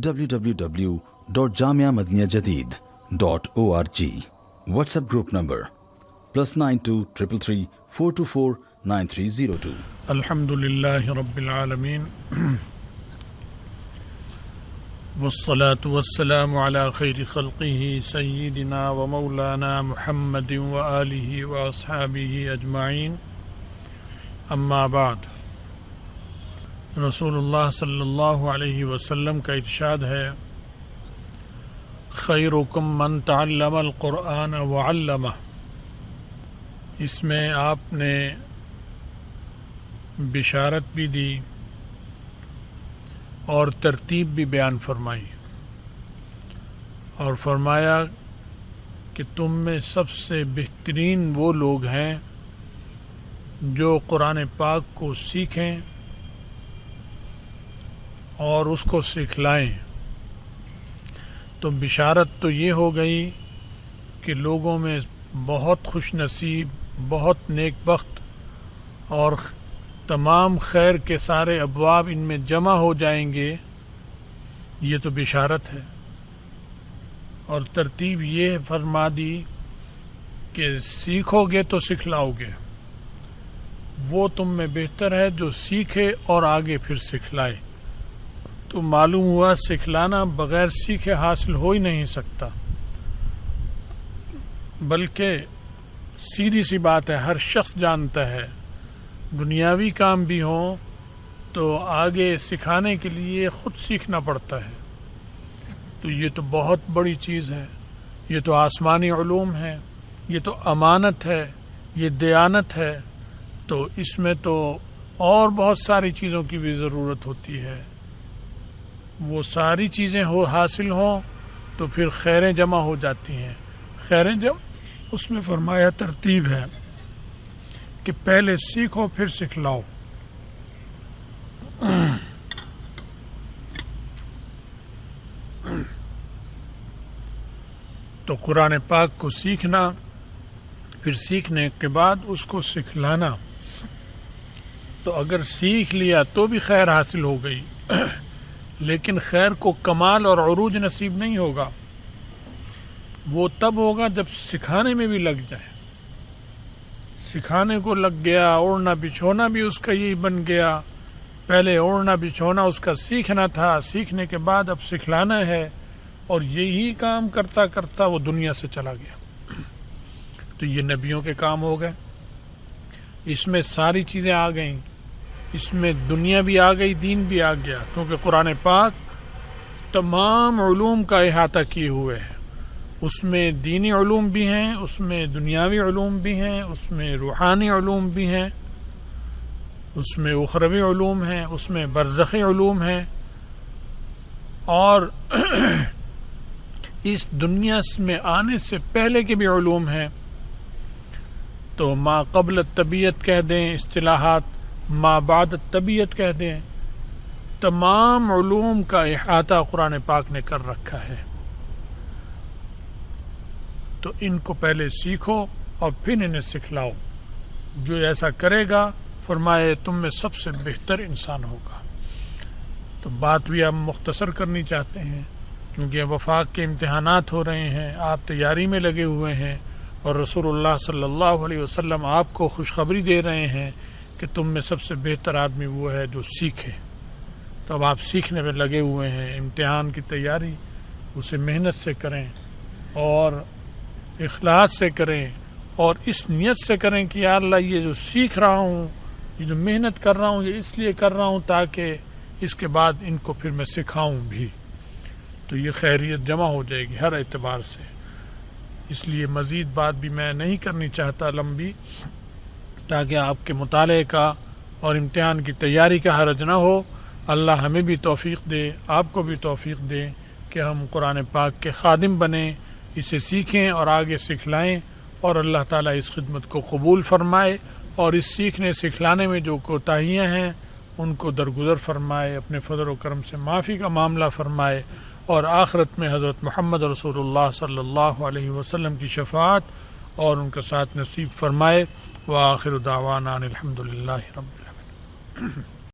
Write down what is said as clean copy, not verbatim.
www.jamiamadiniyajadid.org. WhatsApp group number +92 333 424 9302. الحمدللہ رب العالمین والصلاة والسلام على خیر خلقہ سیدنا و مولانا محمد و آلہ و اصحابہ اجمعین. اما بعد، رسول اللہ صلی اللہ علیہ وسلم کا ارشاد ہے: خیرکم من تعلم القرآن وعلمہ. اس میں آپ نے بشارت بھی دی اور ترتیب بھی بیان فرمائی، اور فرمایا کہ تم میں سب سے بہترین وہ لوگ ہیں جو قرآن پاک کو سیکھیں اور اس کو سکھلائیں. تو بشارت تو یہ ہو گئی کہ لوگوں میں بہت خوش نصیب، بہت نیک بخت اور تمام خیر کے سارے ابواب ان میں جمع ہو جائیں گے. یہ تو بشارت ہے. اور ترتیب یہ فرما دی کہ سیکھو گے تو سکھلاؤ گے. وہ تم میں بہتر ہے جو سیکھے اور آگے پھر سکھلائے. تو معلوم ہوا سکھلانا بغیر سیکھے حاصل ہو ہی نہیں سکتا، بلکہ سیدھی سی بات ہے، ہر شخص جانتا ہے دنیاوی کام بھی ہوں تو آگے سکھانے کے لیے خود سیکھنا پڑتا ہے. تو یہ تو بہت بڑی چیز ہے، یہ تو آسمانی علوم ہے، یہ تو امانت ہے، یہ دیانت ہے. تو اس میں تو اور بہت ساری چیزوں کی بھی ضرورت ہوتی ہے. وہ ساری چیزیں حاصل ہوں تو پھر خیریں جمع ہو جاتی ہیں. خیریں جمع اس میں فرمایا ترتیب ہے کہ پہلے سیکھو پھر سکھلاؤ. تو قرآن پاک کو سیکھنا، پھر سیکھنے کے بعد اس کو سکھلانا. تو اگر سیکھ لیا تو بھی خیر حاصل ہو گئی، لیکن خیر کو کمال اور عروج نصیب نہیں ہوگا. وہ تب ہوگا جب سکھانے میں بھی لگ جائے. سکھانے کو لگ گیا، اوڑھنا بچھونا بھی اس کا یہی بن گیا. پہلے اوڑھنا بچھونا اس کا سیکھنا تھا، سیکھنے کے بعد اب سکھلانا ہے، اور یہی کام کرتا کرتا وہ دنیا سے چلا گیا. تو یہ نبیوں کے کام ہو گئے. اس میں ساری چیزیں آ گئیں، اس میں دنیا بھی آ گئی، دین بھی آ گیا، کیونکہ قرآن پاک تمام علوم کا احاطہ کیے ہوئے ہے. اس میں دینی علوم بھی ہیں، اس میں دنیاوی علوم بھی ہیں، اس میں روحانی علوم بھی ہیں، اس میں اخروی علوم ہیں، اس میں برزخی علوم ہیں، اور اس دنیا میں آنے سے پہلے کے بھی علوم ہیں. تو ما قبل الطبیعت کہہ دیں اصطلاحات، ما بعد الطبیعت کہہ دیں، تمام علوم کا احاطہ قرآن پاک نے کر رکھا ہے. تو ان کو پہلے سیکھو اور پھر انہیں سکھلاؤ. جو ایسا کرے گا فرمائے تم میں سب سے بہتر انسان ہوگا. تو بات بھی ہم مختصر کرنی چاہتے ہیں کیونکہ وفاق کے امتحانات ہو رہے ہیں، آپ تیاری میں لگے ہوئے ہیں، اور رسول اللہ صلی اللہ علیہ وسلم آپ کو خوشخبری دے رہے ہیں کہ تم میں سب سے بہتر آدمی وہ ہے جو سیکھے. تو اب آپ سیکھنے میں لگے ہوئے ہیں. امتحان کی تیاری اسے محنت سے کریں اور اخلاص سے کریں، اور اس نیت سے کریں کہ یا اللہ یہ جو سیکھ رہا ہوں، یہ جو محنت کر رہا ہوں، یہ اس لیے کر رہا ہوں تاکہ اس کے بعد ان کو پھر میں سکھاؤں بھی. تو یہ خیریت جمع ہو جائے گی ہر اعتبار سے. اس لیے مزید بات بھی میں نہیں کرنی چاہتا لمبی، تاکہ آپ کے مطالعے کا اور امتحان کی تیاری کا حرج نہ ہو. اللہ ہمیں بھی توفیق دے، آپ کو بھی توفیق دے کہ ہم قرآن پاک کے خادم بنیں، اسے سیکھیں اور آگے سکھلائیں، اور اللہ تعالیٰ اس خدمت کو قبول فرمائے، اور اس سیکھنے سکھلانے میں جو کوتاہیاں ہیں ان کو درگزر فرمائے، اپنے فضل و کرم سے معافی کا معاملہ فرمائے، اور آخرت میں حضرت محمد رسول اللہ صلی اللہ علیہ وسلم کی شفاعت اور ان کا ساتھ نصیب فرمائے. وآخر دعوانا الحمد للہ رب العالمین.